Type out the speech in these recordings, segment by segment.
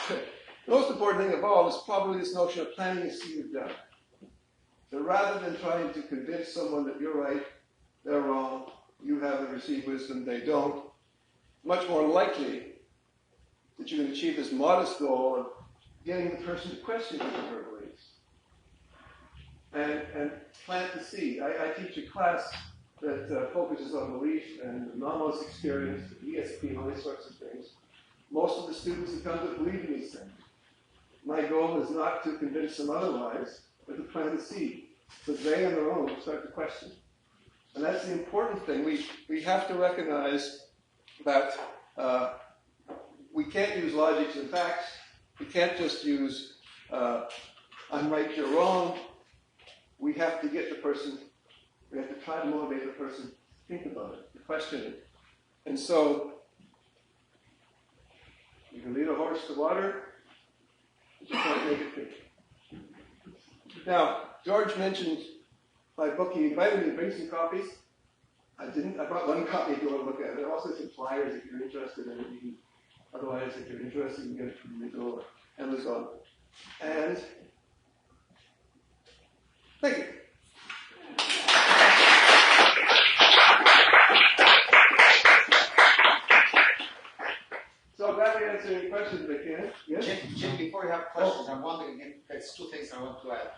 The most important thing of all is probably this notion of planting a seed of doubt. So rather than trying to convince someone that you're right, they're wrong, you haven't received wisdom, they don't, much more likely that you can achieve this modest goal of getting the person to question his or her beliefs. And plant the seed. I teach a class that focuses on belief and anomalous experience, ESP, and all these sorts of things. Most of the students who come to believe in these things. My goal is not to convince them otherwise, but to plant a seed, so they on their own start to question. And that's the important thing. We have to recognize that we can't use logics and facts. We can't just use I'm right, you're wrong. We have to get the person, we have to try to motivate the person to think about it, to question it. And so, you can lead a horse to water, but you can't make it drink. Now, George mentioned my book. He invited me to bring some copies. I didn't. I brought one copy if you want to look at it. There are also some flyers if you're interested in it. Otherwise, if you're interested, you can get it from Nico or Amazon. And thank you. So glad to answer any questions if I can. Yes? Jim, before you have questions, I'm wondering if there's two things I want to add.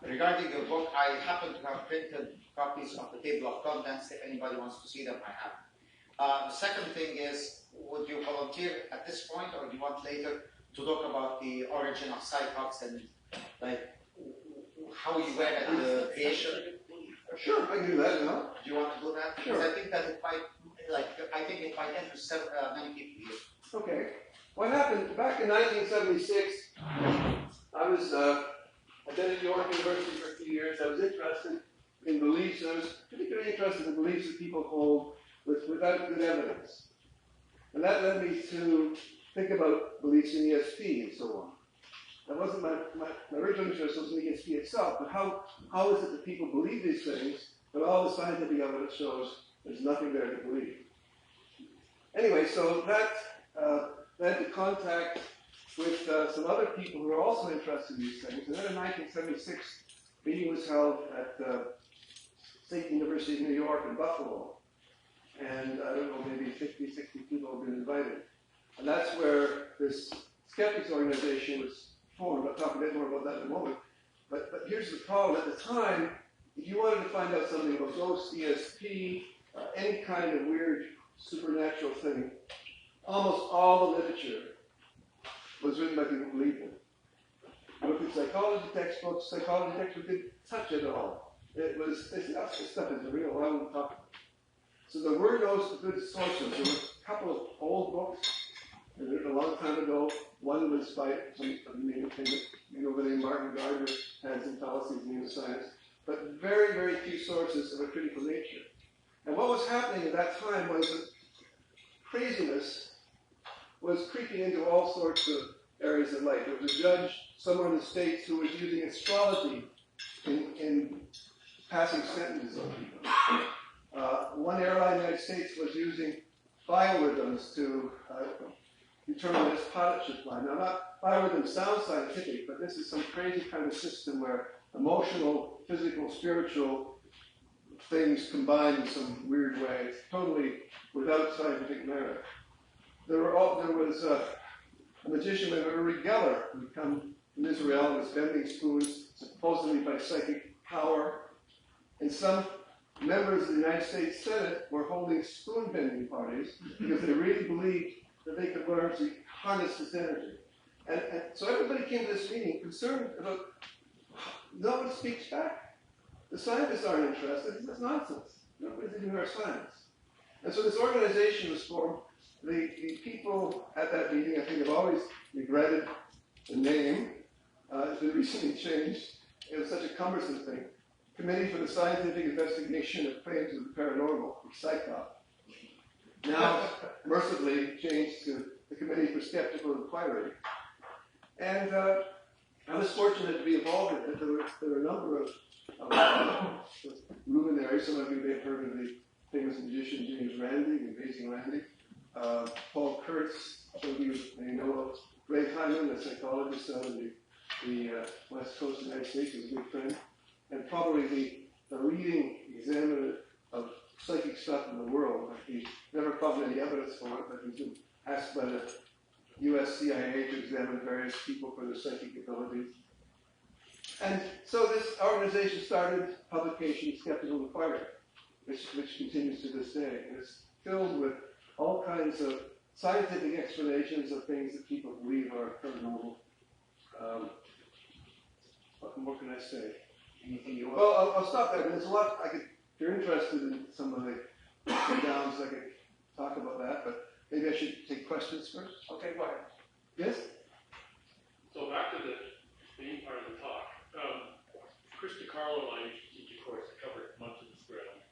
Regarding your book, I happen to have printed copies of the table of contents. If anybody wants to see them, I have. The second thing is, would you volunteer at this point, or do you want later to talk about the origin of Alcock and like how you were at the creation? Sure, I can do that now. Do you want to do that? Sure. Because I think that it might interest many people here. Okay. What happened back in 1976? I was I've been at York University for a few years. I was interested in beliefs. I was particularly interested in beliefs that people hold without good evidence. And that led me to think about beliefs in ESP and so on. That wasn't my original interest was in ESP itself, but how is it that people believe these things, but all the scientific evidence shows there's nothing there to believe. Anyway, so that led to contact with some other people who were also interested in these things. And then in 1976, a meeting was held at State University of New York in Buffalo. And I don't know, maybe 50, 60 people have been invited. And that's where this skeptics organization was formed. I'll talk a bit more about that in a moment. But here's the problem. At the time, if you wanted to find out something about ghosts, ESP, any kind of weird supernatural thing, almost all the literature was written by people who believed in it. You look at psychology textbooks didn't touch it at all. It was, this stuff is real, I won't talk about it. So there were those good sources. There were a couple of old books written a long time ago. One was by some named Martin Gardner, Hands and Fallacies in Neuroscience, but very, very few sources of a critical nature. And what was happening at that time was that craziness was creeping into all sorts of areas of life. There was a judge somewhere in the States who was using astrology in passing sentences on people. One airline in the United States was using biorhythms to determine its pilot should fly. Now, biorhythms sound scientific, but this is some crazy kind of system where emotional, physical, spiritual things combined in some weird way. It's totally without scientific merit. There was a magician named Uri Geller who had come from Israel and was bending spoons, supposedly by psychic power. And some members of the United States Senate were holding spoon-bending parties because they really believed that they could learn to harness this energy. And so everybody came to this meeting concerned about, no one speaks back. The scientists aren't interested. This is nonsense. Nobody's into our science. And so this organization was formed. The people at that meeting, I think, have always regretted the name. It's been recently changed. It was such a cumbersome thing. Committee for the Scientific Investigation of Claims of the Paranormal, Alcock. Now, mercifully changed to the Committee for Skeptical Inquiry. And I was fortunate to be involved in it. There were a number of luminaries. Some of you may have heard of the famous magician James Randi, the amazing Randi. Paul Kurtz, some of you may know Hyman, a psychologist out in the West Coast of the United States, is a good friend, and probably the leading examiner of psychic stuff in the world. He's never found any evidence for it, but he's been asked by the U.S. CIA to examine various people for their psychic abilities. And so this organization started publication Skeptical Inquiry, which continues to this day. And it's filled with all kinds of scientific explanations of things that people believe are paranormal. What more can I say? Anything you want? Well, I'll stop there. There's a lot. If you're interested in some of the downs, I could talk about that. But maybe I should take questions first. Okay, go ahead. Yes. So back to the main part of the talk. Chris DiCarlo and I used to teach a course that covered much of this ground,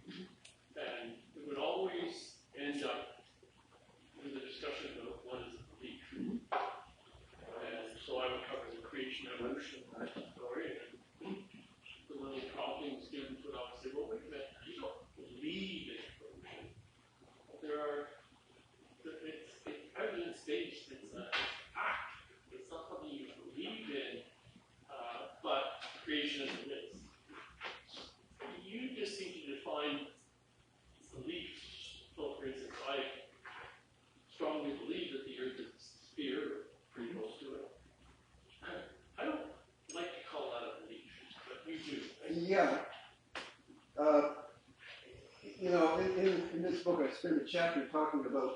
and it would always end up with a discussion about what is a belief. And so I would cover the creation evolution story, and the little talking students would always say, well, wait a minute, you don't believe in evolution. It's evidence-based, it's an act, it's not something you believe in, but creationism is. You just seem to define belief. So, for instance, I strongly believe that the Earth is a sphere, pretty close to it. I don't like to call that a belief, but you do. Right? Yeah. In this book, I spend a chapter talking about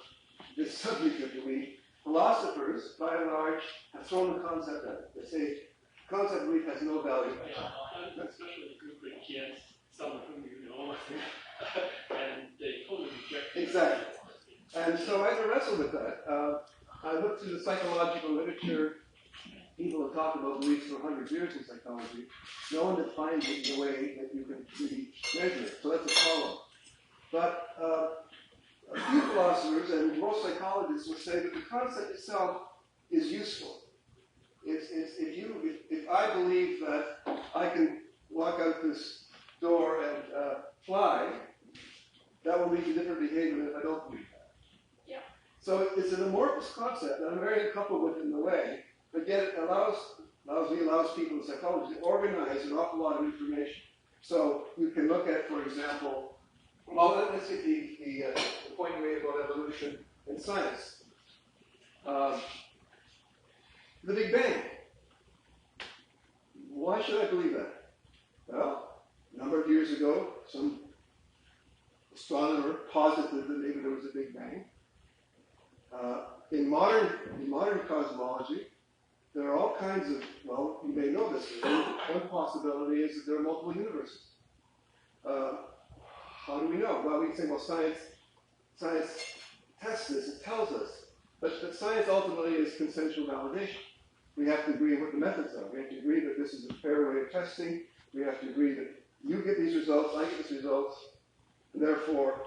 this subject of belief. Philosophers, by and large, have thrown the concept out. They say the concept of belief has no value. Yeah, especially the group against some of whom you know, and they totally reject it. Exactly. And so I had to wrestle with that. I looked through the psychological literature. People have talked about beliefs for 100 years in psychology. No one defines it in a way that you can really measure it. So that's a problem. But a few philosophers and most psychologists would say that the concept itself is useful. If I believe that I can walk out this door and fly, that will lead to different behavior than if I don't believe that. Yeah. So it's an amorphous concept that I'm very uncomfortable with in the way, but yet it allows people in psychology to organize an awful lot of information. So you can look at, for example, well, let's take the point you made about evolution in science. The Big Bang. Why should I believe that? Well, a number of years ago, some astronomer posited that maybe there was a Big Bang. In modern cosmology, there are all kinds of, well, you may know this. One possibility is that there are multiple universes. How do we know? Well, we can say, well, science tests this, it tells us. But science ultimately is consensual validation. We have to agree on what the methods are. We have to agree that this is a fair way of testing. We have to agree that you get these results, I get these results, and therefore,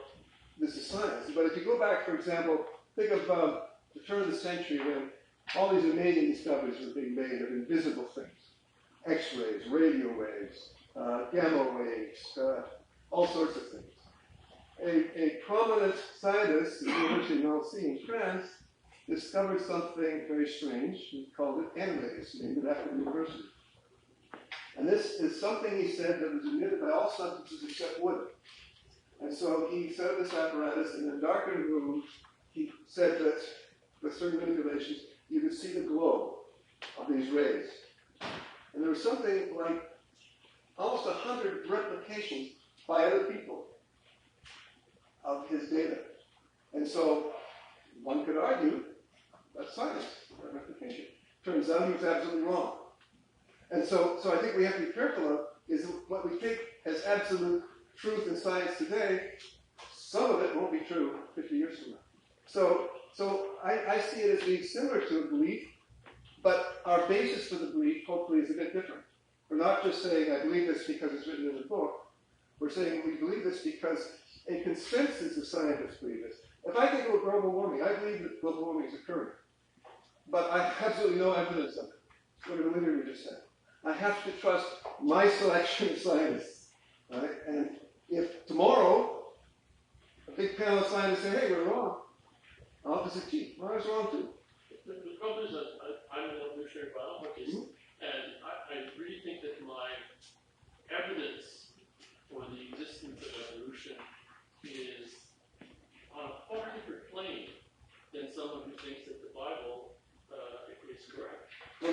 this is science. But if you go back, for example, think of the turn of the century when all these amazing discoveries were being made of invisible things. X-rays, radio waves, gamma waves, all sorts of things. A prominent scientist at the University of Nancy in France discovered something very strange. He called it animates, named it after the university. And this is something he said that was emitted by all substances except wood. And so he set up this apparatus in a darkened room. He said that with certain manipulations, you could see the glow of these rays. And there was something like almost 100 replications by other people of his data. And so one could argue that's science, that replication. Turns out he was absolutely wrong. And so I think we have to be careful of is what we take as absolute truth in science today, some of it won't be true 50 years from now. So I see it as being similar to a belief, but our basis for the belief hopefully is a bit different. We're not just saying I believe this because it's written in the book. We're saying we believe this because a consensus of scientists believe this. If I think about global warming, I believe that global warming is occurring. But I have absolutely no evidence of it. That's what Olivia just said. I have to trust my selection of scientists. Right? And if tomorrow a big panel of scientists say, hey, we're wrong, I'll have to say, gee, I was wrong too. The problem is that I'm one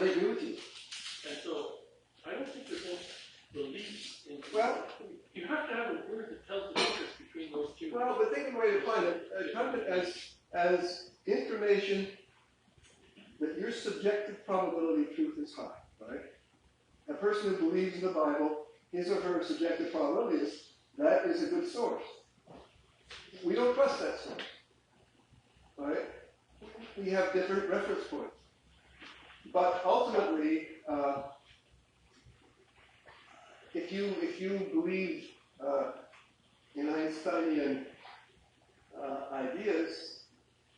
they agree with you. And so, I don't think there's no beliefs in. Well, you have to have a word that tells the difference between those two. well, but think of the way to define it. Content as information that your subjective probability of truth is high, right? A person who believes in the Bible, his or her subjective probability is that is a good source. We don't trust that source, right? We have different reference points. But ultimately, if you believe in Einsteinian ideas,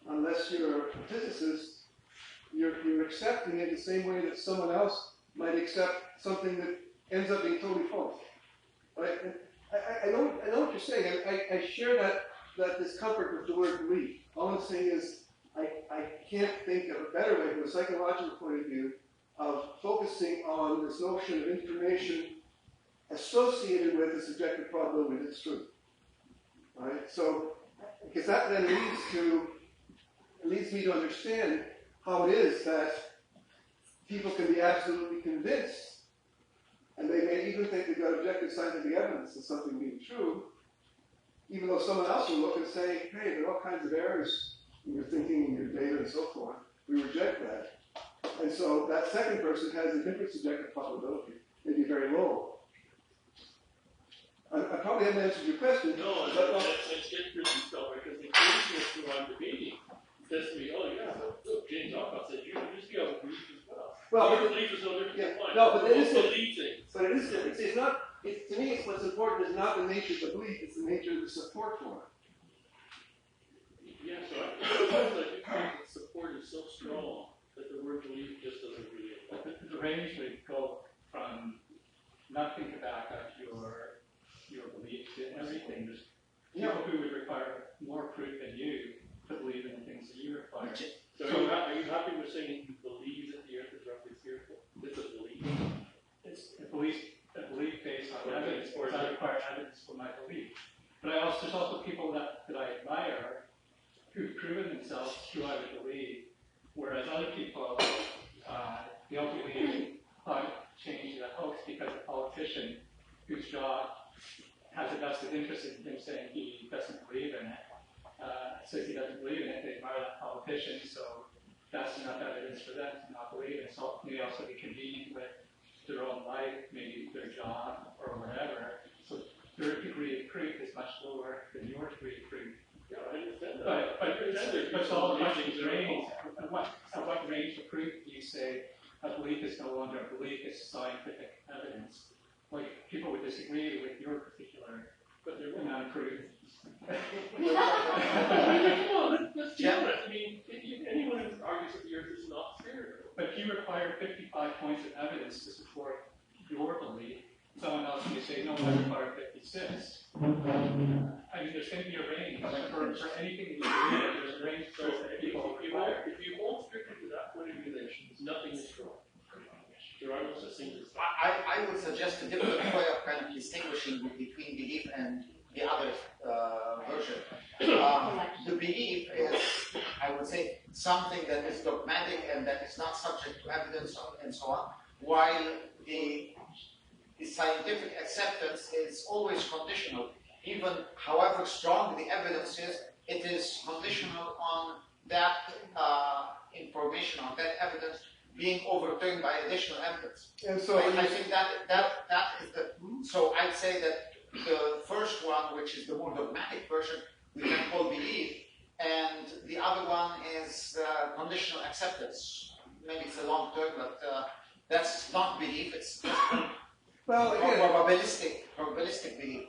unless you're a physicist, you're accepting it the same way that someone else might accept something that ends up being totally false. Right? And I know what you're saying. I share that discomfort with the word belief. All I'm saying is I can't think of a better way from a psychological point of view of focusing on this notion of information associated with the subjective probability that's true. Right? So, because that then leads me to understand how it is that people can be absolutely convinced, and they may even think they've got objective scientific evidence of something being true, even though someone else will look and say, hey, there are all kinds of errors in your thinking, in your data, and so forth. We reject that. And so that second person has a different subjective probability, maybe very low. I probably haven't answered your question. No, it's getting pretty though, because the creationist who I'm debating says to me, oh yeah, look, James Alcock said you just be able to believe as well. Well, your belief is no different than mine. No, but it is believe things. But it is different. It's not. To me, what's important is not the nature of the belief; it's the nature of the support for it. Yeah, so I think that support is so strong that the word belief just doesn't really apply. The range would go from nothing to back up your belief to everything. There's people who would require more proof than you to believe in the things that you require. So are you happy with saying you believe that the earth is roughly spherical? It's a belief. It's a belief based on evidence, or I require evidence for my belief. But there's also people that I admire who've proven themselves who I would believe, whereas other people don't believe climate change is a hoax because a politician whose job has a vested interest in him saying he doesn't believe in it, says he doesn't believe in it, they admire that politician, so that's enough evidence for them to not believe in it. So it may also be convenient with their own life, maybe their job or whatever. So their degree of proof is much lower than your degree of proof. Yeah, I understand that. But it's all questions range. At what range of proof do you say a belief is no longer a belief, it's scientific evidence? Like, people would disagree with your particular amount of proof. Well, let's be honest. I mean, anyone who argues that the earth is not spherical. But if you require 55 points of evidence to support your belief, someone else may say, no, I require 56. I mean, there's going to be a range. For anything that you believe in, there's a range So that people require. if you hold strictly to that point of view, then nothing is true. There are no such things as I would suggest a different way of kind of distinguishing between belief and the other version. The belief is, I would say, something that is dogmatic and that is not subject to evidence and so on, while the scientific acceptance is always conditional. Even however strong the evidence is, it is conditional on that information, on that evidence being overturned by additional evidence. And so I think that is the. So I'd say that the first one, which is the more dogmatic version, we can call belief, and the other one is conditional acceptance. Maybe it's a long term, but that's not belief. It's well, again, probabilistic belief.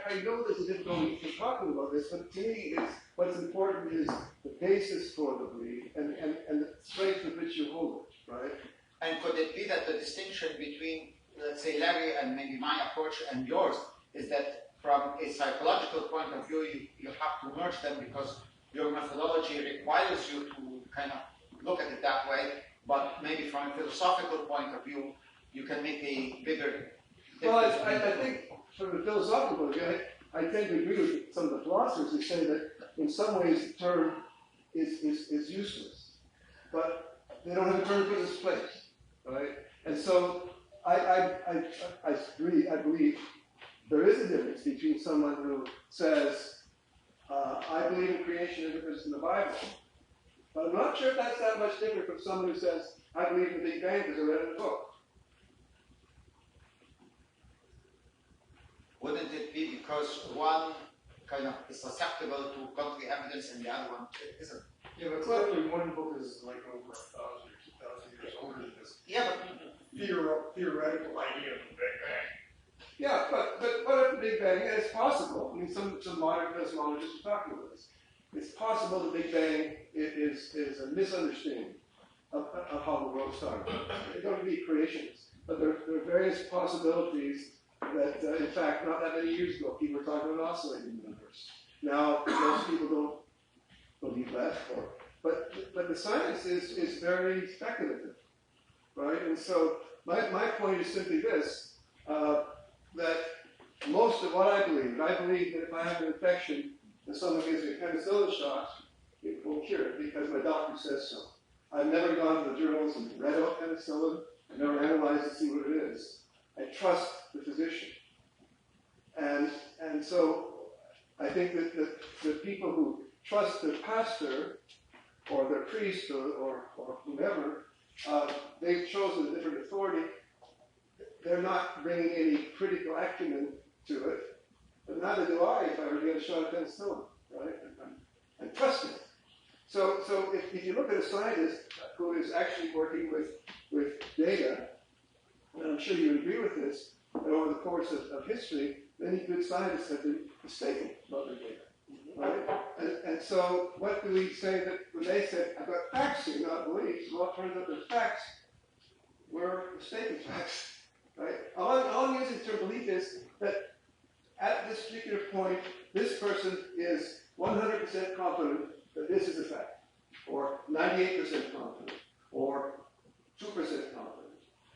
I know there's a difficulty in talking about this, but to me, what's important is the basis for the belief and the strength with which you hold it, right? And could it be that the distinction between, let's say, Larry and maybe my approach and yours is that from a psychological point of view, you have to merge them because your methodology requires you to kind of look at it that way, but maybe from a philosophical point of view, you can make a bigger difference. Well, I think from a philosophical point of view, I tend to agree with some of the philosophers who say that in some ways the term is useless. But they don't have a current business place, right? And so I agree. I believe there is a difference between someone who says, I believe in creation as it is in the Bible, but I'm not sure if that's that much different from someone who says, I believe in the Big Bang because I read it in a book. Wouldn't it be because one kind of is susceptible to contrary evidence and the other one isn't? Yeah, but clearly one book is like over 1,000 or 2,000 years older than this Yeah, but theoretical idea of the Big Bang. Yeah, but what if the Big Bang? Yeah, it's possible. I mean, some modern cosmologists are talking about this. It's possible the Big Bang is a misunderstanding of how the world started. They don't be creationists, but there are various possibilities that, in fact, not that many years ago, people were talking about an oscillating universe. Now, most people don't believe that, but the science is very speculative, right? And so my point is simply this, that most of what I believe that if I have an infection and someone gives me a penicillin shot, it will cure it because my doctor says so. I've never gone to the journals and read about penicillin. I've never analyzed to see what it is. I trust the physician. And so I think that the people who trust their pastor or their priest or whomever, they've chosen a different authority. They're not bringing any critical acumen to it, but neither do I if I were to get a shot of penicillin, right? I'm trusting. So if you look at a scientist who is actually working with data, and I'm sure you would agree with this, that over the course of history, many good scientists have been mistaken about their data. Right? And so what do we say that when they said, I've got facts here, not beliefs, well, it turns out the facts were mistaken facts. Right? All I'm using the term belief is that at this particular point, this person is 100% confident that this is a fact, or 98% confident, or 2% confident.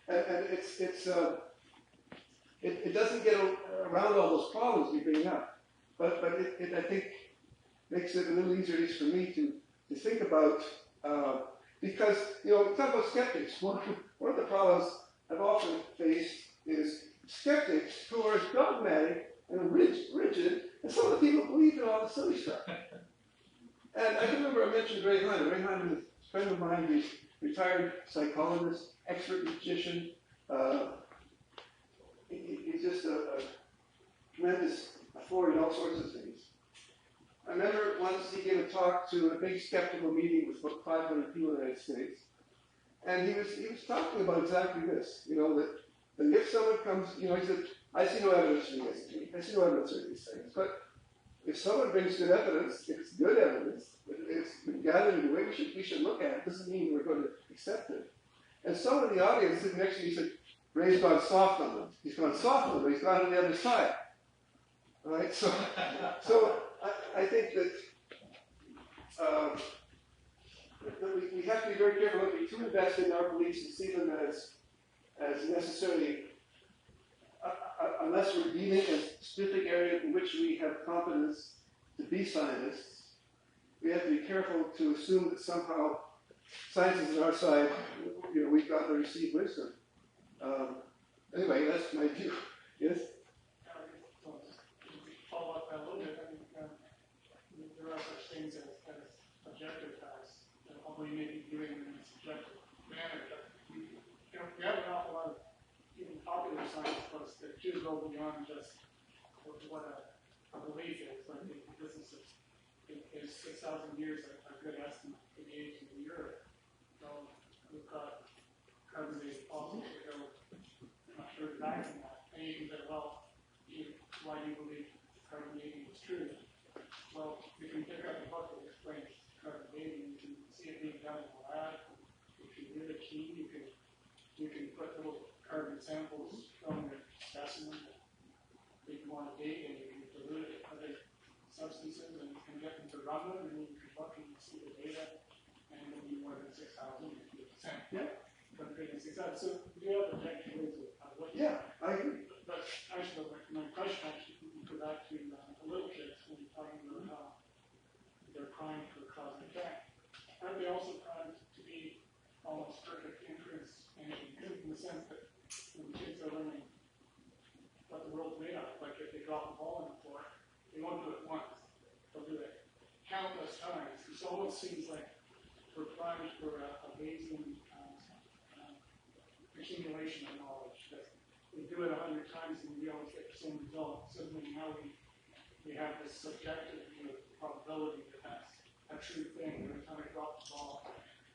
And it doesn't get around all those problems you bring up, but it I think makes it a little easier, at least for me, to think about, because, we talk about skeptics. One of the problems I've often faced is skeptics who are as dogmatic and rigid as some of the people who believe in all the silly stuff. And I can remember I mentioned Ray Hyman. Ray Hyman is a friend of mine. He's a retired psychologist, expert magician. He's just a tremendous authority in all sorts of things. I remember once he gave a talk to a big skeptical meeting with about 500 people in the United States. And he was talking about exactly this, that if someone comes, he said, I see no evidence for this. I see no evidence for these things. But if someone brings good evidence, if it's good evidence, it's been gathered in a way we should look at it. It doesn't mean we're going to accept it. And someone in the audience sitting next to me said, Ray's gone soft on them. He's gone soft on them, but he's gone on the other side. All right? So I think that we have to be very careful not to be too invested in our beliefs and see them as necessarily, unless we're dealing in a specific area in which we have competence to be scientists, we have to be careful to assume that somehow science is on our side, we've got to receive wisdom. Anyway, that's my view. Yes? Follow up that a little bit. I think there are such things as objective facts, although you may be viewing them in a subjective manner. But we have an awful lot of even popular science books that do go beyond just what a belief is. Like the business is 6,000 years a good estimate for the age of the Earth. So we've got carbon-based fossils that go much further back than that. And you can say, well, why do you believe carbon dating is true? Well, you can pick up a book that explains carbon dating. You can see it being done in the lab. If you're really keen, you can put little carbon samples from your specimen that you want to date, and you can dilute it with other substances and get them to run them, and then you can look and you see the data, and it'll be more than 6,000 if you percent. Yeah. But greater than 6,000. So we do have objective ways of looking. Yeah, I agree. But actually, my question actually would go back to the little kids when you're talking about how they're primed for cause and effect. Aren't they also primed to be almost perfect inference, and good in the sense that when kids are learning what the world's made of, like if they drop a ball on the floor, they won't do it once, they'll do it countless times. It almost seems like we're primed for a amazing accumulation of knowledge, that we do it 100 times and we always get the same result. Suddenly now we have this subjective view of probability that that's a true thing. Every time I drop the ball,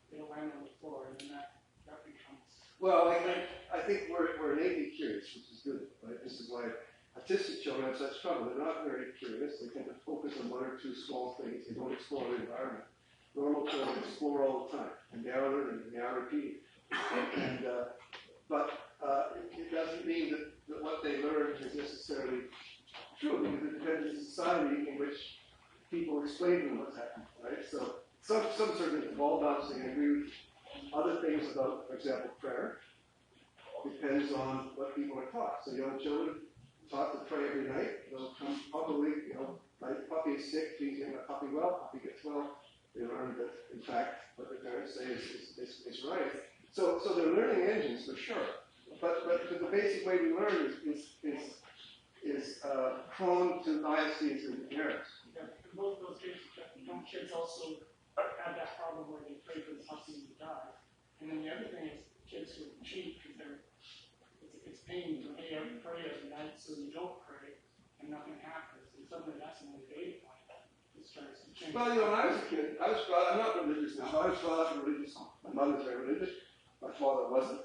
it'll land on the floor, and then that becomes... Well, I think we're innately curious, which is good. Right? This is why autistic children have such trouble. They're not very curious. They tend to focus on one or two small things. They don't explore the environment. Normal children explore all the time, and they are learning, and they are repeating. But it doesn't mean that what they learn is necessarily true, because it depends on the society in which people explain to them what's happening, right? So some certainly ball bouncing, I agree with other things about, for example, prayer. Depends on what people are taught. So young children taught to pray every night. They'll come probably, my puppy is sick, please get my puppy well, puppy gets well. They learn that, in fact, what the parents say is right. So they're learning engines for sure, but the basic way we learn is prone to biases and errors. Yeah, in both of those cases, young kids also have that problem where they pray for the husband to die. And then the other thing is kids who cheat because it's pain to pray every night, so you don't pray and nothing happens. And suddenly that's an data point that starts to change. Well, when I was a kid, I'm not religious now, but I was brought up in religious home. My mother's very religious. My father wasn't.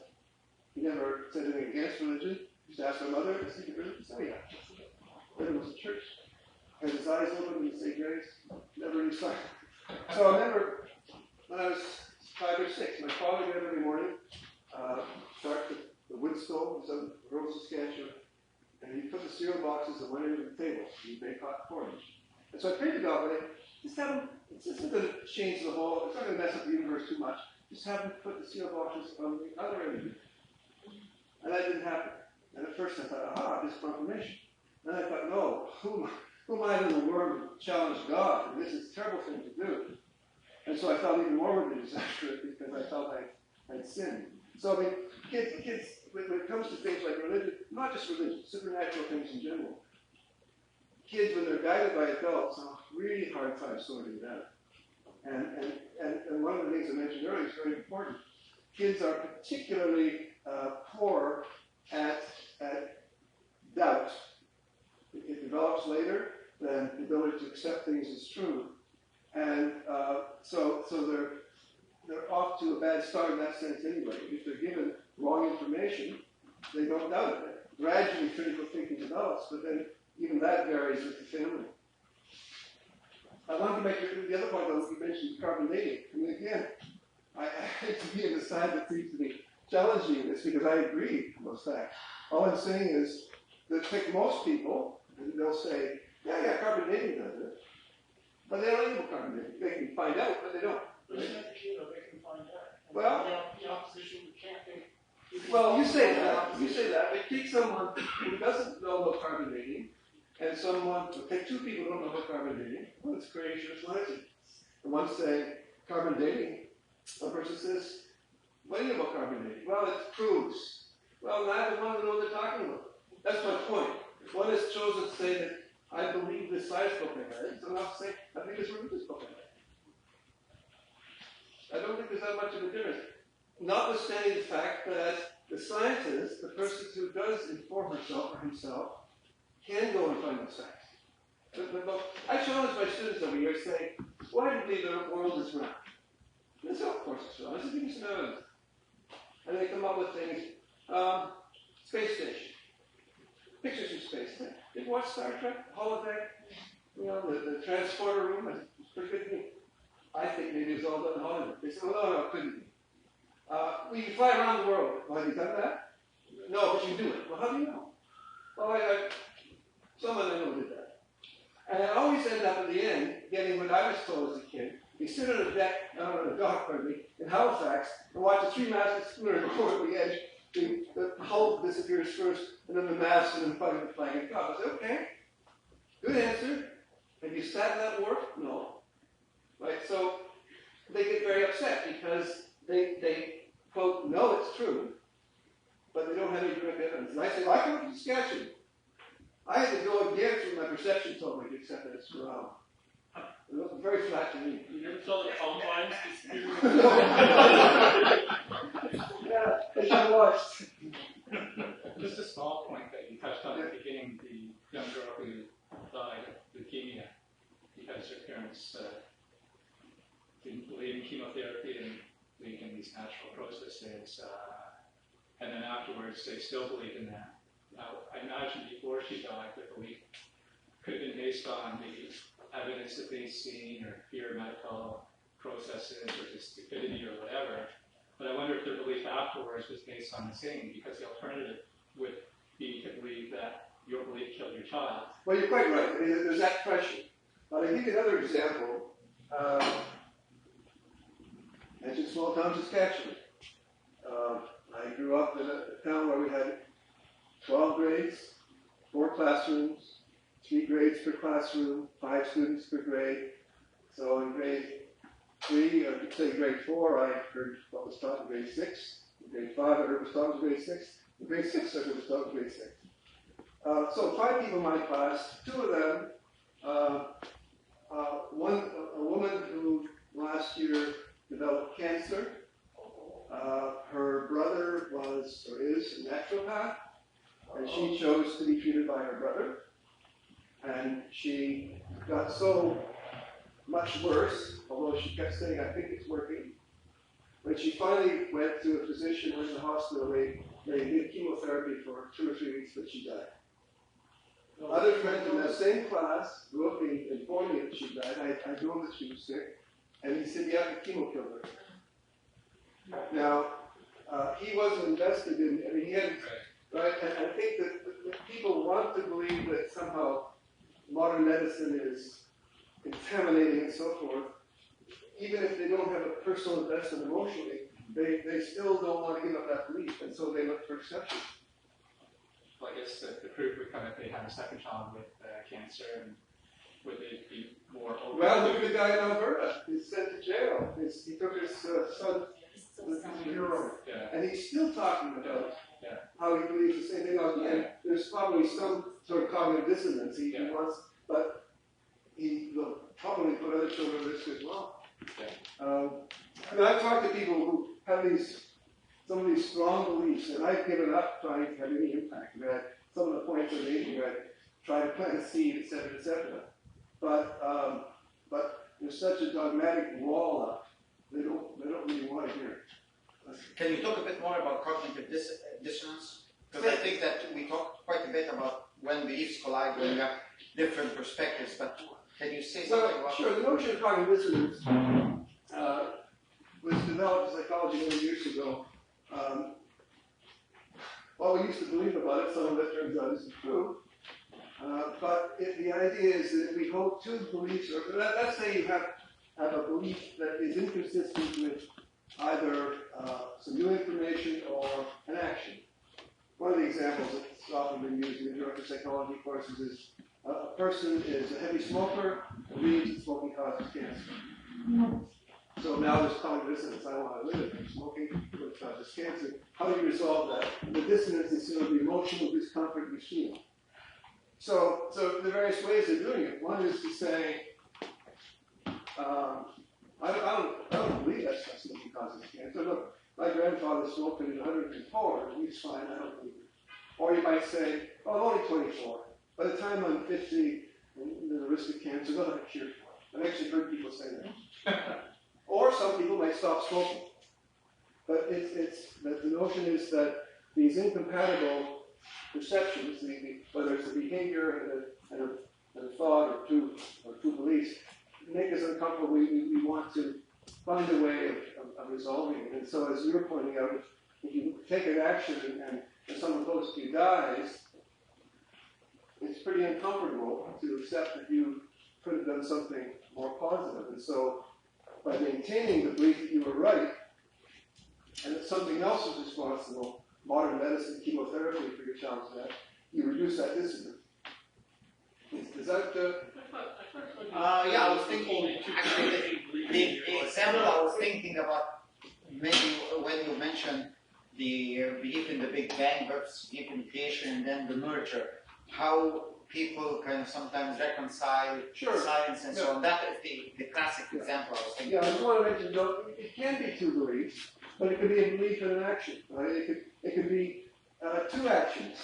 He never said anything against religion. He used to ask my mother, is he religious? Oh, yeah. Then it was a church. Had his eyes open and say grace. Never any sign. So I remember when I was 5 or 6, my father got up every morning, start the wood stove, some rural Saskatchewan, and he put the cereal boxes and went into the table. He'd make hot porridge. And so I prayed to God, but it's just not going to change the whole, it's not going to mess up the universe too much. Just have them put the cereal boxes on the other end. And that didn't happen. And at first I thought, aha, this confirmation. Then I thought, no, who am I in the world to challenge God? And this is a terrible thing to do. And so I felt even more religious after it because I felt I'd sinned. So I mean, kids, when it comes to things like religion, not just religion, supernatural things in general, kids, when they're guided by adults, have a really hard time sorting it out. And one of the things I mentioned earlier is very important. Kids are particularly poor at doubt. It develops later than the ability to accept things as true. And so they're off to a bad start in that sense anyway. If they're given wrong information, they don't doubt it. Gradually critical thinking develops, but then even that varies with the family. I want to make the other point, though, you mentioned carbon dating. I mean, again, I hate to be on the side that seems to be challenging this because I agree with those facts. All I'm saying is that take most people, and they'll say, yeah, carbon dating does it. But they don't know carbon dating. They can find out, but they don't. Right? Isn't that the key, though? They can find out. And well, the opposition can't think. Well, you say that. But take someone who doesn't know about carbon dating, and take two people who don't know about carbon dating. One's creationist, one isn't. And one say carbon dating. One person says, what do you know about carbon dating? Well, it proves. Well, neither one will know what they're talking about. That's my point. If one has chosen to say that I believe this science book I read, someone else say, I think this religious book I read. I don't think there's that much of a difference. Notwithstanding the fact that the scientist, the person who does inform herself or himself, can go and find those facts. But I challenge my students every year saying, why do you believe the world is round? And they say, of course it's round. I said, give me some evidence. And they come up with things. Space station. Pictures from space. Did you watch Star Trek? Holodeck? The transporter room? It's pretty good to me. I think maybe it's all done in Hollywood. They said, well, no, it couldn't be. We can fly around the world. Well, have you done that? No, but you do it. Well, how do you know? Well, someone I know did that. And I always end up at the end getting what I was told as a kid. You sit on a dock, in Halifax, and watch the three-masted schooner go over the edge. The hull disappears first, and then the mast, and then finally the flag and cup. I said, okay, good answer. Have you sat in that wharf? No. Right? So they get very upset because they Saskatchewan. I had to go again through my perception told me to accept that it's wrong. It looked very flat to me. You never saw the combines disappear? Yeah, I should have watched. Just a small point that you touched on at the beginning, the young girl who died of leukemia because her parents didn't believe in chemotherapy and believed in these natural processes, and then afterwards they still believe in that. Now, I imagine before she died, the belief could have been based on the evidence that they'd seen or fear medical processes or just stupidity or whatever. But I wonder if their belief afterwards was based on the same, because the alternative would be to believe that your belief killed your child. Well, you're quite right. I mean, there's that question. But I'll give you another example. Mentioned small town Saskatchewan. I grew up in a town where we had 12 grades, 4 classrooms, 3 grades per classroom, 5 students per grade. So in grade 3, or say grade 4, I heard what was taught in grade 6. In grade 5, I heard what was taught in grade 6. In grade 6, I heard what was taught in grade 6. So 5 people in my class, 2 of them, a woman who last year developed cancer. Her brother was, or is, a naturopath, and she chose to be treated by her brother. And she got so much worse, although she kept saying, I think it's working. When she finally went to a physician in the hospital, they did chemotherapy for 2 or 3 weeks, but she died. Other friends in that same class wrote me, informed me that she died. I know that she was sick. And he said, yeah, the chemo killed her. Now, he wasn't invested in, I mean, he had, right? And I think that people want to believe that somehow modern medicine is contaminating and so forth. Even if they don't have a personal investment emotionally, they still don't want to give up that belief. And so they look for exceptions. Well, I guess the proof would come if they had a second child with cancer, and would they be more open? Well, look at the guy in Alberta. He's sent to jail. He took his son to Europe. Yeah. And he's still talking about how he believes the same thing. And there's probably some sort of cognitive dissonance he wants, but he will probably put other children at risk as well. I mean, I've talked to people who have some of these strong beliefs, and I've given up trying to have any impact. I mean, some of the points I'm making, I try to plant a seed, etc., etc. But there's such a dogmatic wall up, they don't really want to hear it. Can you talk a bit more about cognitive dissonance? Because I think that we talked quite a bit about when beliefs collide, when you have different perspectives, but can you say something about Sure, the notion of cognitive dissonance was developed in psychology many years ago. Well, we used to believe about it, some of it turns out isn't true. But the idea is that if we hold 2 beliefs, or let's say you have a belief that is inconsistent with either some new information or an action. One of the examples that's often been used in introductory psychology courses is a person is a heavy smoker, believes that smoking causes cancer. So now there's cognitive dissonance. I don't want to live if smoking causes cancer. How do you resolve that? The dissonance is sort of the emotional discomfort you feel. So the various ways of doing it. One is to say, I don't believe that smoking causes cancer. Look, my grandfather smoked when he was 104, and he's fine. I don't believe it. Or you might say, oh, I'm only 24. By the time I'm 50, there's a risk of cancer. They'll have a cure for it. I've actually heard people say that. Or some people might stop smoking. But it's the notion is that these incompatible perceptions, whether it's a behavior and a thought or two beliefs, make us uncomfortable. We want to find a way of resolving it. And so, as you were pointing out, if you take an action and someone close to you dies, it's pretty uncomfortable to accept that you could have done something more positive. And so, by maintaining the belief that you were right and that something else was responsible, modern medicine, chemotherapy for your child's death, you reduce that dissonance. Is that yeah, I was thinking, actually, the example I was thinking about, maybe when you mentioned the belief in the Big Bang versus belief in creation, and then the merger. How people kind of sometimes reconcile science and so on. That is the classic example I was thinking. Yeah, I just want to mention, though, it can be two beliefs, but it could be a belief and an action. Right? It could be two actions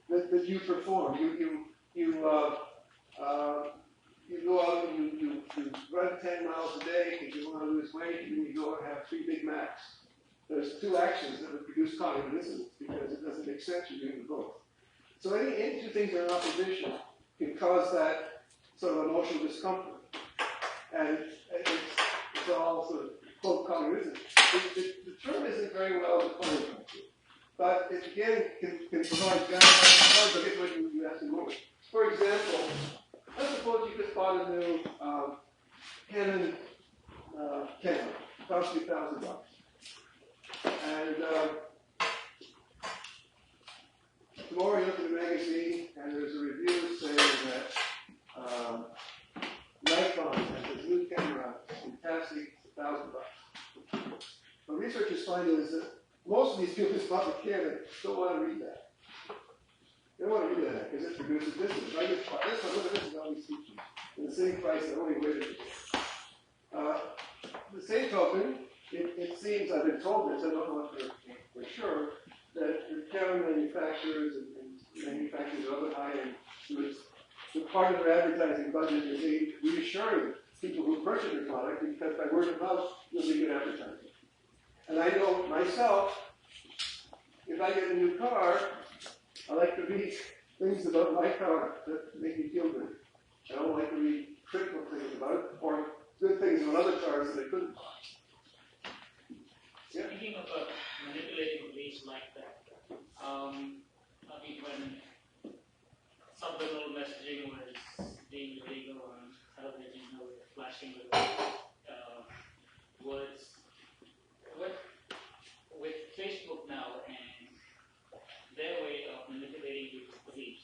that you perform. You go out and you run 10 miles a day because you want to lose weight, and then you go and have 3 Big Macs. There's two actions that would produce cognitive dissonance because it doesn't make sense you're doing both. So any two things that are in opposition can cause that sort of emotional discomfort. And it's all sort of quote cognitive dissonance. The term isn't very well defined, but it again can provide guidelines. I'll get to what you asked in a moment. For example, let's suppose you just bought a new Canon camera. It cost you $1,000. And tomorrow you look at the magazine and there's a review saying that Nikon has this new camera, fantastic, it's $1,000. What researchers find is that most of these people who bought the Canon don't want to read that. They don't want to read that because it produces distance. I just bought this one, look at this, is all these features. And the same price, the only way to the same token, it seems, I've been told this, I don't know if for sure, that the camera manufacturers and manufacturers of other high-end goods, the part of their advertising budget is reassuring people who purchase their product because by word of mouth, you'll be good advertising. And I know myself, if I get a new car, I like to read things about my car that make me feel good. I don't like to read critical things about it or good things about other cars that I couldn't buy. Yeah. Thinking about manipulating beliefs like that, I mean, when subliminal messaging was being illegal on television, flashing words, with Facebook now and their way of manipulating people's beliefs,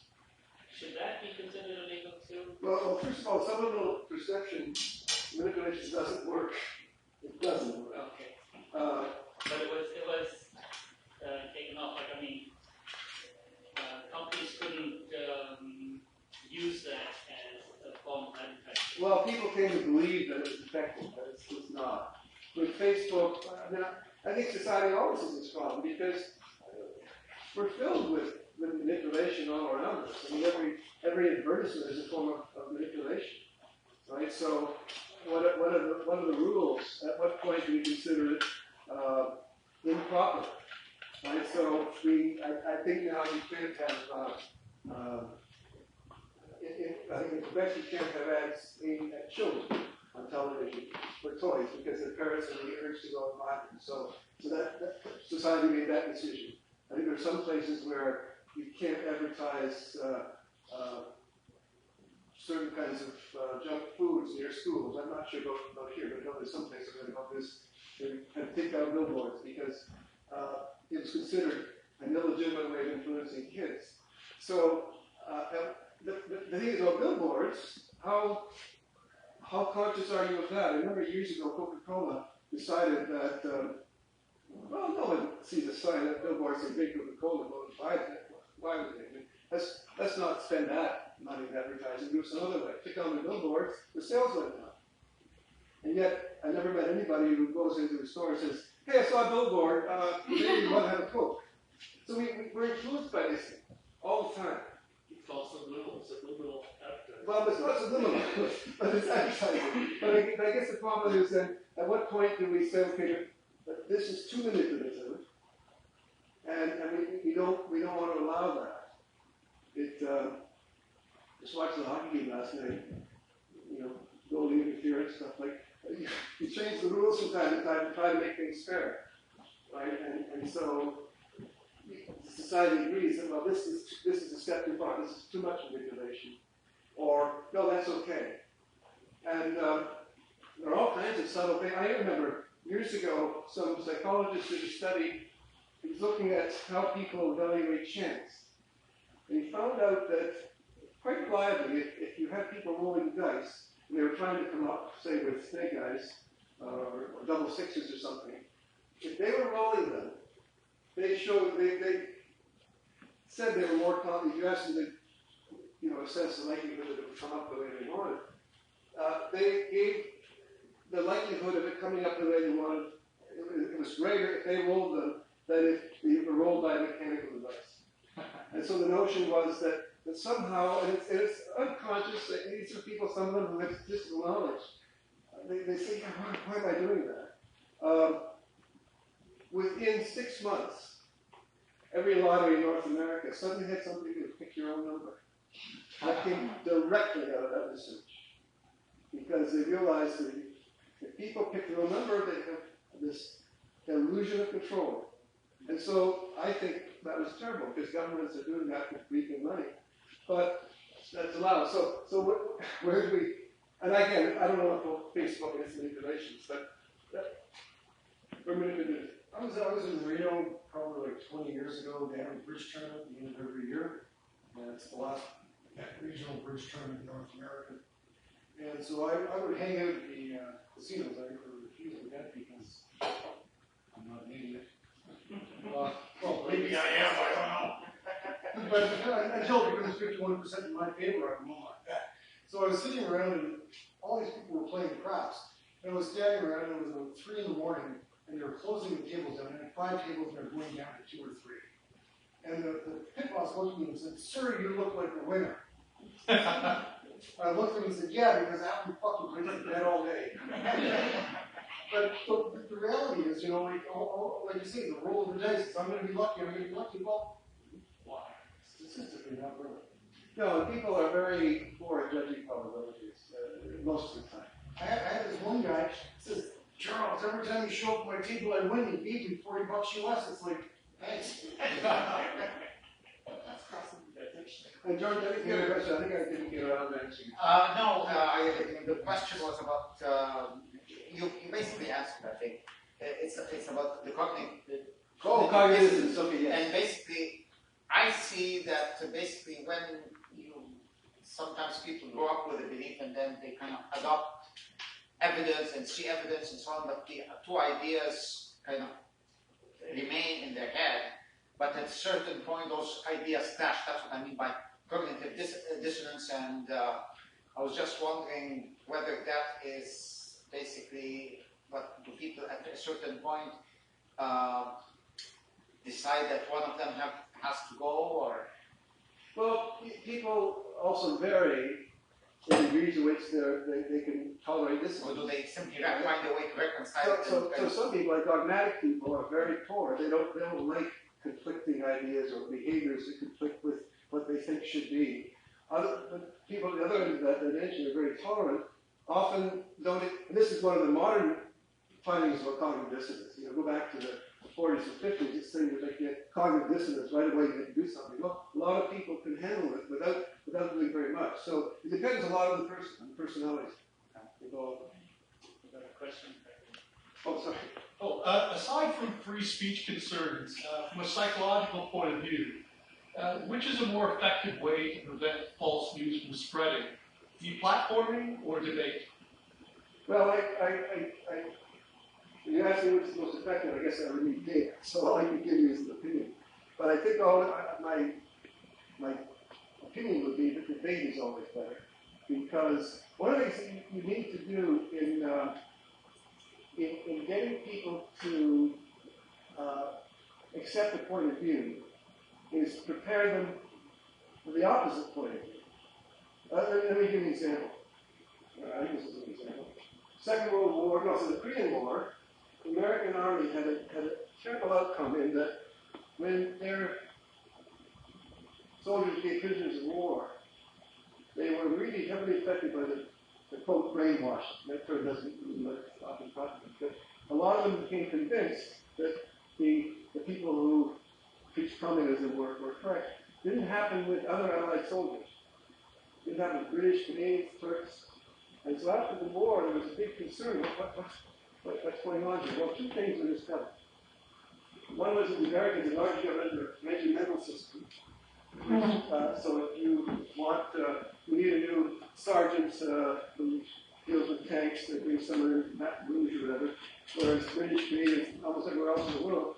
should that be considered illegal too? Well, first of all, subliminal perception manipulation doesn't work. It doesn't work. Okay. But it was taken off. Like, I mean, companies couldn't use that as a form of advertising. Well, people came to believe that it was effective, but it's not. With Facebook, I think society always has this problem because we're filled with manipulation all around us. I mean, every advertisement is a form of manipulation, right? So, what are the rules? At what point do we consider it improper? Right. So I think now you can't have. I think in Quebec you can't have ads aimed at children on television for toys because their parents are being urged to go and buy them. So that society made that decision. I think there are some places where you can't advertise certain kinds of junk foods near schools. I'm not sure about here, but I know there's some places where about this. They had to take down billboards because it was considered an illegitimate way of influencing kids. So the thing is about billboards, how conscious are you of that? I remember years ago Coca-Cola decided that, well, no one sees a sign that billboards say big Coca-Cola, go and buy it. Why would they? I mean, let's not spend that money in advertising, do it some other way. Pick on the billboards, the sales went down. And yet, I never met anybody who goes into the store and says, hey, I saw a billboard, maybe you want to have a Coke. So we're influenced by this all the time. It's also subliminal advertising. Well, it's not subliminal, but it's advertising. But I guess the problem is that at what point do we say, okay, this is too manipulative, and we don't want to allow that. Just watched the hockey game last night. Goalie interference, stuff like. You change the rules from time to time to try to make things fair, right? And so society agrees that well, this is a step too far. This is too much manipulation, or no, that's okay. And there are all kinds of subtle things. I remember years ago, some psychologist did a study. He was looking at how people evaluate chance, and he found out that quite reliably, if you had people rolling dice. And they were trying to come up, say, with snake eyes or double sixes or something. If they were rolling them, they showed, they said they were more confident. You asked them to, assess the likelihood that it would come up the way they wanted. They gave the likelihood of it coming up the way they wanted. It was greater if they rolled them than if they were rolled by a mechanical device. And so the notion was that somehow, and it's unconscious, these are people, some of them who have statistical knowledge. They say, yeah, why am I doing that? Within 6 months, every lottery in North America suddenly had somebody who would pick your own number. That came directly out of that research. Because they realized that if people pick their own number, they have this illusion of control. And so I think that was terrible, because governments are doing that with reaping money. But that's allowed. So where do we, and again, I don't know about Facebook and its manipulations, but we're manipulated. I was in Rio probably like 20 years ago. They have a bridge tournament at the end of every year. And it's the last regional bridge tournament in North America. And so I would hang out at the casinos. I refuse to bet because I'm not an idiot. Well, maybe I am, I don't know. But until it becomes 51% in my favor, I will not bet. So I was sitting around and all these people were playing craps. And I was standing around and it was about 3 in the morning and they were closing the tables down. And I had 5 tables and they were going down to 2 or 3. And the pit boss looked at me and said, "Sir, you look like a winner." I looked at him and said, "Yeah, because I haven't fucking played that all day." But the reality is, like you say, the roll of the dice is I'm going to be lucky, I'm going to be lucky. Well, why? Statistically, not really. No, people are very poor at judging probabilities most of the time. I had this one guy says, "Charles, every time you show up at my table, I win. You gave me $40 US." It's like, thanks. And George, I think you had a question. I think I didn't get around to answering. No, the question was about, you basically answered, I think. It's about the cognitive. Cognitive, okay, yes. And basically, I see that basically when sometimes people grow up with a belief and then they kind of adopt evidence and see evidence and so on, but the 2 ideas kind of remain in their head. But at a certain point, those ideas clash. That's what I mean by cognitive dissonance. And I was just wondering whether that is basically what do people at a certain point decide that one of them has to go, or? Well, people also vary in the degrees to which they can tolerate this. Or do they simply find a way to reconcile it? So some people, like dogmatic people, are very poor. They don't like conflicting ideas or behaviors that conflict with what they think should be. People at the other end of that dimension are very tolerant, often don't, and this is one of the modern findings about cognitive dissonance. Go back to the 40s and 50s, it's saying that they get cognitive dissonance right away they can do something. Well, a lot of people can handle it without doing very much. So it depends a lot on the person, on the personalities involved. Got a question? Oh, sorry. Aside from free speech concerns, from a psychological point of view, which is a more effective way to prevent false news from spreading? Deplatforming or debate? Well, you asked me what's the most effective. I guess I would need data, so all I can give you is an opinion. But I think my opinion would be that debate is always better, because one of the things you need to do in getting people to accept a point of view is prepare them for the opposite point of view. Let me give you an example. I think this is an example. Second World War, no, so the Korean War, the American Army had a terrible outcome in that when their soldiers became prisoners of war, they were really heavily affected by the quote, brainwashing. That term doesn't often talk about, but a lot of them became convinced that the people who preached communism were correct. Didn't happen with other Allied soldiers. Didn't happen with British, Canadians, Turks. And so after the war, there was a big concern. What's going on here? Well, 2 things were discovered. One was that the Americans had largely got rid of their regimental system. So if you want, you need a new sergeant who deals with tanks, they bring someone in Baton Rouge or whatever, whereas British, Canadians, almost everywhere else in the world,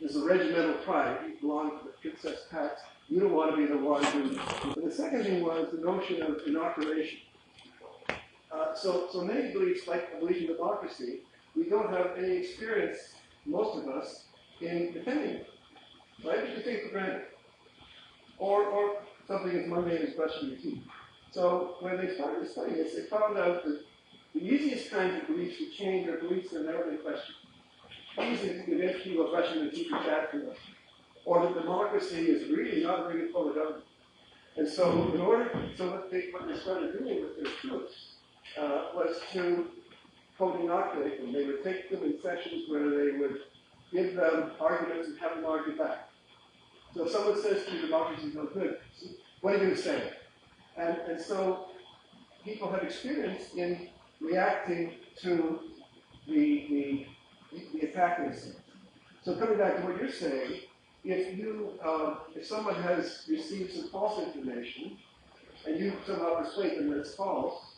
the a regimental pride. You belong to the princess packs. You don't want to be the one who. And the second thing was the notion of inoculation. So many beliefs, like the belief in democracy, we don't have any experience, most of us, in defending it. Right? You take for granted. Or something as mundane as brushing your teeth. So when they started studying this, they found out that the easiest kinds of beliefs to change are beliefs that are never been questioned. Easy to convince people of brushing their teeth is bad for them. Or that democracy is really not a very good form of government. And so what they started doing with their troops was to quote inoculate them. They would take them in sessions where they would give them arguments and have them argue back. So if someone says to you democracy is no good, what are you going to say? And so people have experience in reacting to the attacking sense. So coming back to what you're saying, if someone has received some false information and you somehow persuade them that it's false,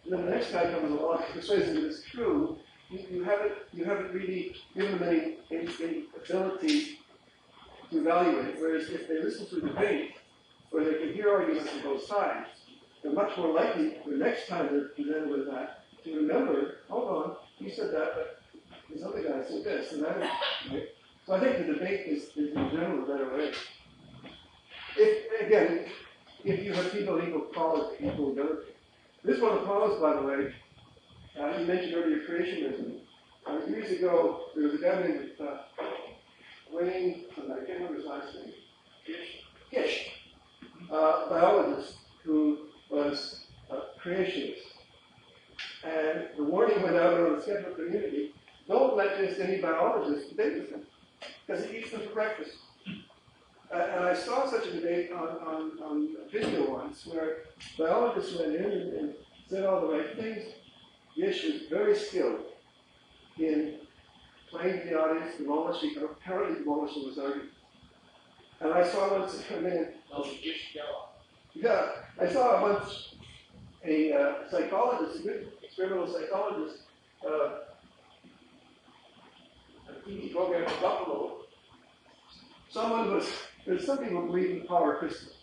and then the next guy comes along and persuades them that it's true, you haven't really given them any ability to evaluate it. Whereas if they listen to a debate where they can hear arguments on both sides, they're much more likely the next time they're presented with that to remember, hold on, you said that, but this other guy said this and that. Right? So I think the debate is in general a better way. If you have people of equal quality, equal ability. This one follows, by the way, you mentioned earlier creationism. Years ago, there was a guy named Wayne, I can't remember his last name. Gish. Biologist who was a creationist. And the warning went out on the skeptical community, don't let just any biologist debate with him, because he eats them for breakfast. And I saw such a debate on video once, where biologists went in and said all the right things. Gish was very skilled in playing to the audience, demolishing, or apparently demolishing his argument. And I saw once a man. Yeah, I saw once a psychologist, a good experimental psychologist, a TV program in Buffalo. There's some people believe in the power of crystals.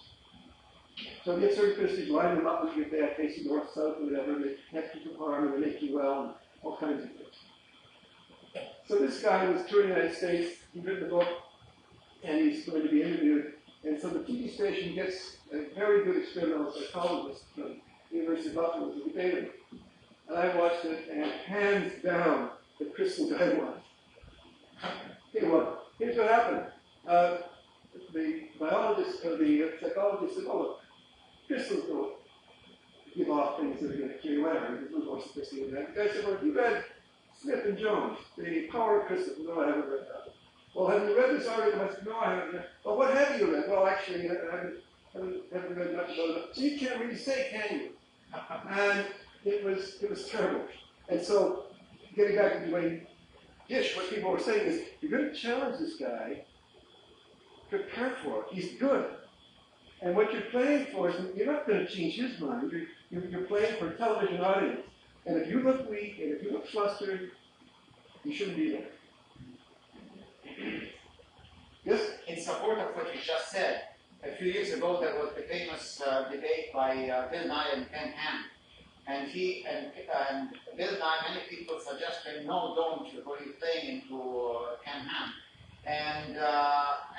So you get certain crystals, line them up with your bad facing north, south, or whatever, and they connect you to harm and they make you well, and all kinds of things. So this guy was touring the United States, he'd written a book, and he's going to be interviewed. And so the TV station gets a very good experimental psychologist from the University of Buffalo to debate him. And I watched it, and hands down, the crystal guy won. Okay, well, here's what happened. The biologist, or the psychologist said, oh, look, crystals don't give off things that are going to kill you out. It's a little more sophisticated than that. The guy said, well, you read Smith and Jones, The Power of Crystals. No, I haven't read that. Well, have you read this article? I said, no, I haven't read. Well, what have you read? Well, actually, I haven't read much about it. So you can't really say, can you? And it was terrible. And so, getting back to Dwayne Gish, what people were saying is, you're going to challenge this guy, prepare for it. He's good. And what you're playing for is, you're not going to change his mind. You're playing for a television audience. And if you look weak, and if you look flustered, you shouldn't be there. Yes? In support of what you just said, a few years ago there was the famous debate by Bill Nye and Ken Ham. And Bill Nye, many people suggested, no, don't, you're really playing into Ken Ham. And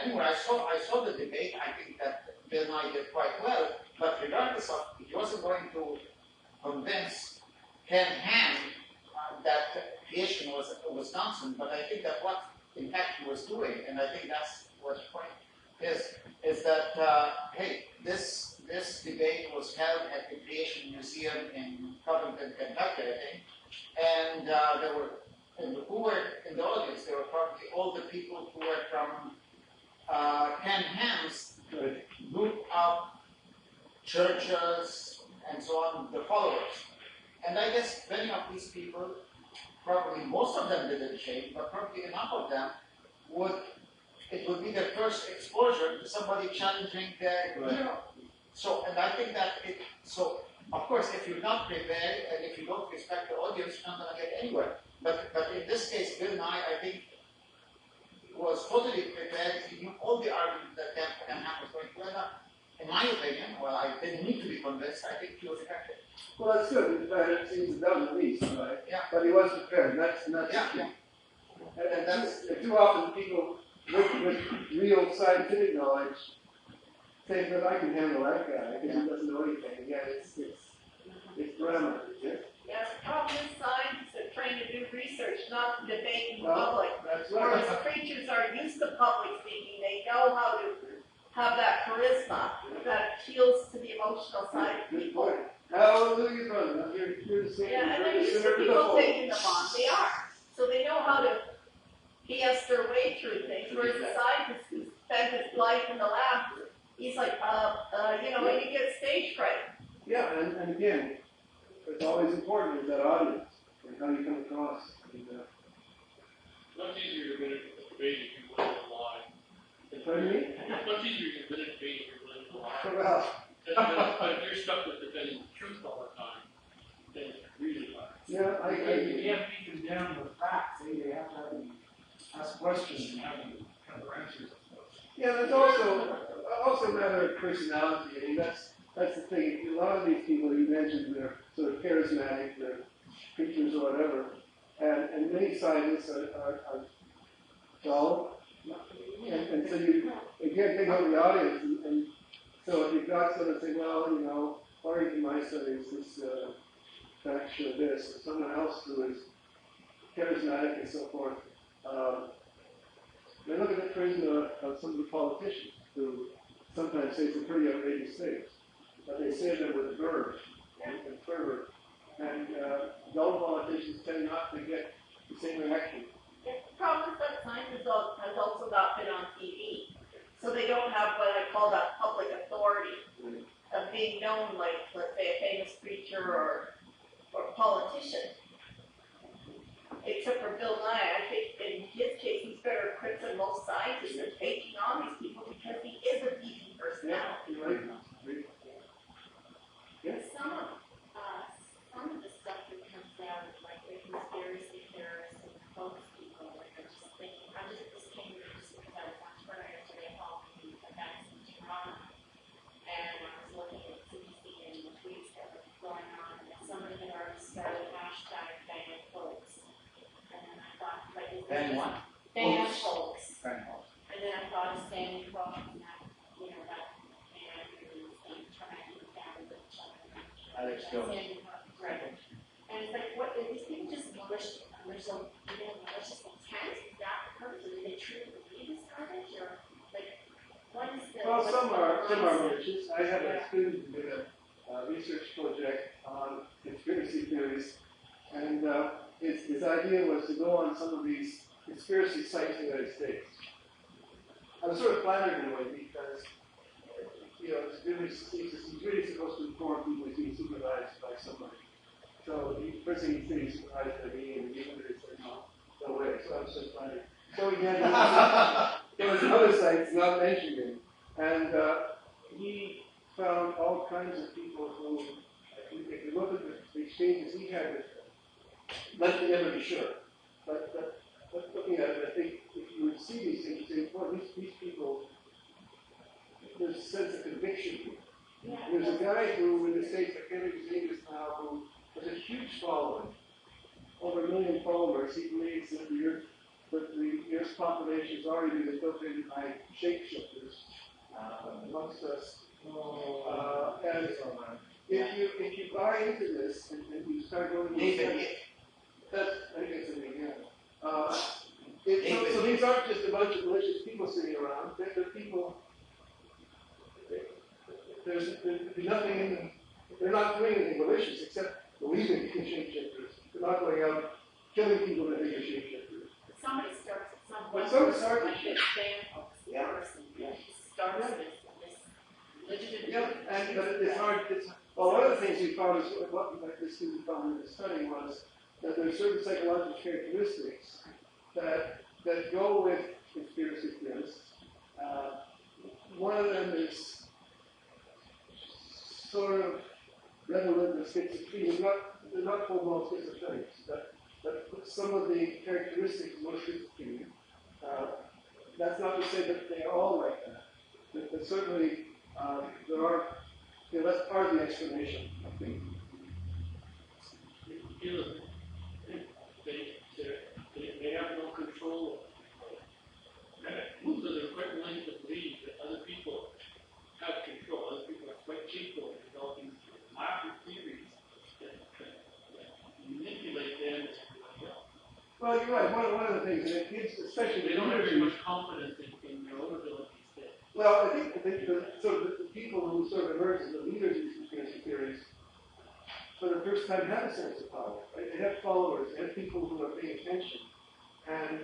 anyway, I saw the debate. I think that Bill Nye did quite well. But regardless of, he wasn't going to convince Ken Ham that creation was nonsense. But I think that what, in fact, he was doing, and I think that's what the point is that, hey, this debate was held at the Creation Museum in Covington, Kentucky, I think. And there were, and who were in the audience? There were probably all the people who were from Ken Ham's group of churches and so on, the followers. And I guess many of these people, probably most of them didn't change, but probably enough of them it would be their first exposure to somebody challenging their, So, and I think that so of course, if you're not prepared and if you don't respect the audience, you're not going to get anywhere. But in this case, Bill Nye, I think, was totally prepared my opinion, well, I didn't need to be convinced. I think he was effective. Well, that's good. It seems to done at least, right? Yeah. But he was prepared. That's Yeah, yeah. And that's too often people with real scientific knowledge say that I can handle that guy because he doesn't know anything. Yeah, it's parameters. Yeah. Yeah, the problem is scientists are trying to do research, not to debate in Well, public. that's Whereas right. preachers are used to public speaking, they know how to have that charisma that appeals to the emotional side of Good people. point. Hallelujah, brother. I'm here to say Yeah, and you're they're the used sinner to to the people whole. taking them on. They are. So they know how to BS their way through things. Whereas the scientist who spent his life in the lab, he's like, and you get stage fright. Yeah, and again, it's always important is that audience and how you come across. And, Much easier to win a debate if you win a lie. pardon me? Much easier to win a debate if you're winning a lie. Well, But if you're stuck with defending the truth all the time, then it's really hard. yeah, I You agree. can't beat them down with facts, they have to have them ask questions and have them have their answers. Yeah, there's also a matter of personality. I mean, that's the thing. A lot of these people you mentioned, they're sort of charismatic, they're preachers or whatever, and many scientists are dull. And so you again think of the audience, and so if you've got someone say, well, according to my studies, this fact show this, or someone else who is charismatic and so forth. They look at the charisma of some of the politicians who sometimes say some pretty outrageous things, but they say them with verve and fervor. And dull politicians tend not to get the same reaction. The problem is that science has also not been on TV. So they don't have what I call that public authority of being known like, let's say, a famous preacher or politician. Except for Bill Nye, I think in his case he's better equipped than most scientists in taking on these people because he is a TV personality. You're right. Some of the stuff that comes out, like the conspiracy theorists and hoax people, like are just thinking, this came here just because I was on Twitter yesterday following events in Toronto, and I was looking at CBC and the tweets that were going on, and somebody had already started hashtag ban hoax. And then I thought, like, is this Then what? ban hoax? Very well. And then I thought of Stanley Cross and that, that man who was trying to down with each other. Alex Jones. Right. And it's like, what, are these people just malicious, malicious intent? Is that the purpose? Do they truly believe this garbage? Or, like, what is the... Well, some are mindset? malicious. I have a student who did a research project on conspiracy theories, and his idea was to go on some of these conspiracy sites in the United States. I was sort of flattered in a way because, he's really supposed to inform people he's being supervised by somebody. So the first thing he said, he's supervised by me, and the other said, no way. So I was so flattered. So he had there was other sites not mentioned, and he found all kinds of people who, if you look at the exchanges he had with them, like to never be sure. But looking at it, I think if you would see these things, you think, well, these people, there's a sense of conviction here. Yeah. There's a guy who, in the States, I can't remember his name just now, who has a huge following, over 1 million followers. He believes that the Earth's population has already been infiltrated by shapeshifters amongst us. And if you buy into this and you start going to that's, I think it's in the again. So these aren't just a bunch of malicious people sitting around. They're people. There's nothing in them. They're not doing anything malicious except believing in shapeshifters. They're not going out killing people that think are shapeshifters. Somebody starts at some But point. somebody starts like at this ban hoax person. Starts this legitimate. Yeah, but it's hard. One of the things we found is what this student found in the study was that there are certain psychological characteristics that go with conspiracy theorists. One of them is sort of redolent of schizophrenia. They're not full-blown schizophrenics, but some of the characteristics of most schizophrenia. That's not to say that they are all like that, but certainly There are, that's part of the explanation, I think. You know, they have no control. So they're quite willing to believe that other people have control. Other people are quite capable of developing elaborate theories that manipulate them. Well, you're right. One of the things, and kids, especially They don't have very much confidence in their own abilities. Well, I think the people who sort of emerge as the leaders of these conspiracy theories, for the first time, have a sense of power. Right? They have followers. They have people who are paying attention, and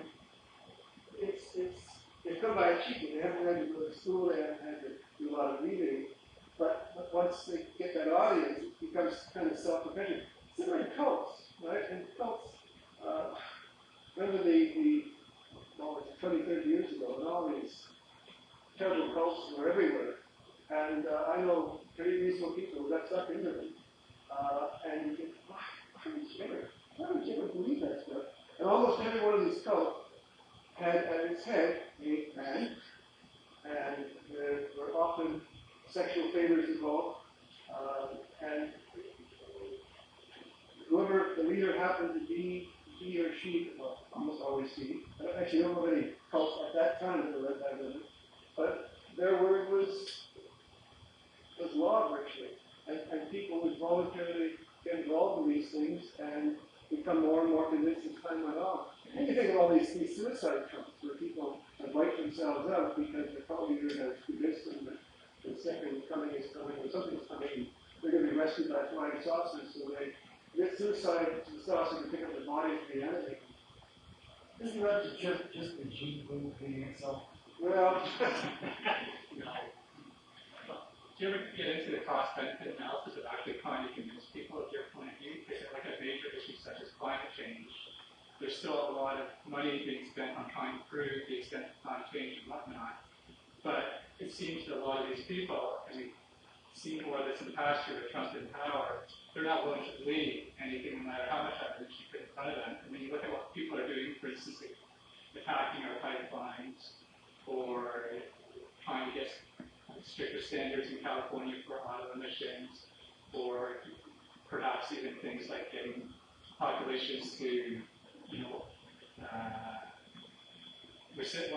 they've come by it cheaply. They haven't had to go to school. They haven't had to do a lot of reading. But once they get that audience, it becomes kind of self-dependent. It's like cults, right? And cults. Remember well, 20, 30 years ago, and all these terrible cults were everywhere. And I know pretty reasonable people who got stuck into them. And you think, why would you ever believe that stuff? And almost every one of these cults had at its head a man, and there were often sexual favors involved. And whoever the leader happened to be, he or she, well, almost always he. I actually don't know of any cults at that time that were led by women. But their word was law virtually. And people would voluntarily get involved in these things and become more and more convinced as time went on. And you think of all these suicide attempts where people invite themselves out because the cult leader has convinced them that the second coming is coming or something's coming. They're going to be rescued by flying saucers, so they get suicide to the saucer to pick up the body of the enemy. Isn't that just the gene pool feeding itself? Well, do you ever get into the cost-benefit analysis of actually trying to convince people of your point of view? Because like a major issue such as climate change, there's still a lot of money being spent on trying to prove the extent of climate change and whatnot. But it seems that a lot of these people, and we've seen more of this in the past year with Trump in power, they're not willing to believe anything no matter how much evidence you put in front of them. I mean, you look at what people are doing, for instance, like attacking our pipelines or trying to get stricter standards in California for auto emissions, or perhaps even things like getting populations to,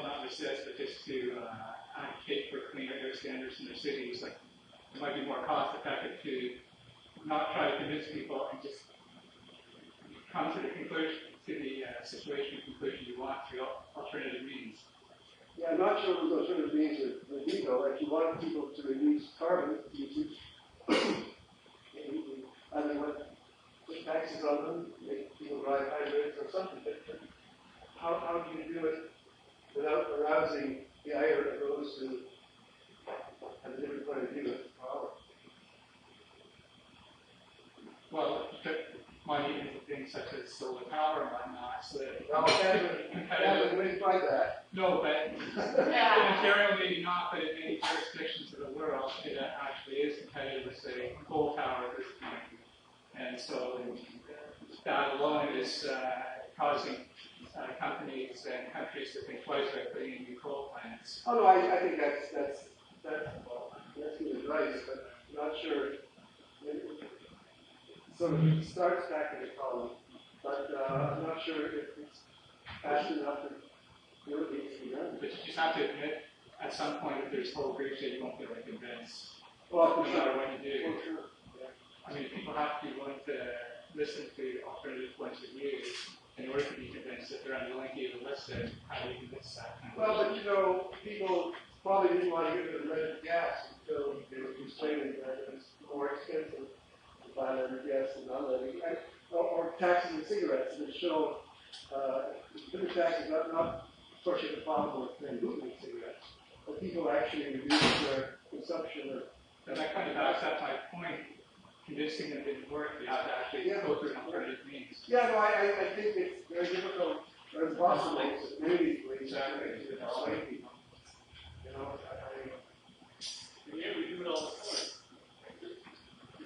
not resist, but just to advocate for cleaner air standards in their cities. Like, it might be more cost effective to not try to convince people and just come to the conclusion, to the situation conclusion you want through alternative means. yeah, I'm not sure what those alternative means are legal. Like, you want people to reduce carbon usage. Either put taxes on them, make people drive hybrids or something. But how do you do it without arousing the ire of those who have a different point of view of power? Well, you put money into things such as solar power and whatnot, so that Canada wouldn't fight that. No, but in Ontario maybe not, but in many jurisdictions of the world, it actually is competitive with, say, coal power at this point. And so that alone is causing companies and countries to think twice about putting in new coal plants. Oh no, I think that's good advice, but I'm not sure. It sort of starts back in the column, but I'm not sure if it's fast enough to do what needs to be done. But you just have to admit at some point if there's whole groups that you won't be able to convince, Well, no matter what you do. For sure. I mean, people have to be willing to listen to alternative points of view in order to be convinced. If they're unwilling to even listen, how do you convince that? Well, but people probably didn't want to get rid of red gas until they were persuaded that it was more expensive to buy leaded gas than unleaded, or taxes on cigarettes that show the taxes not of course you have a problem with moving cigarettes, but people actually reduce their consumption of. And that kind of backs up my point. Convincing them didn't work, you have to actually go through an alternative means. Yeah, no, I think it's very difficult, or impossible to really persuade people. Yeah, we do it all the time.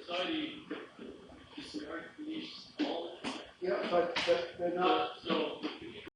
Society disregards beliefs all the time. Yeah, but they're not. So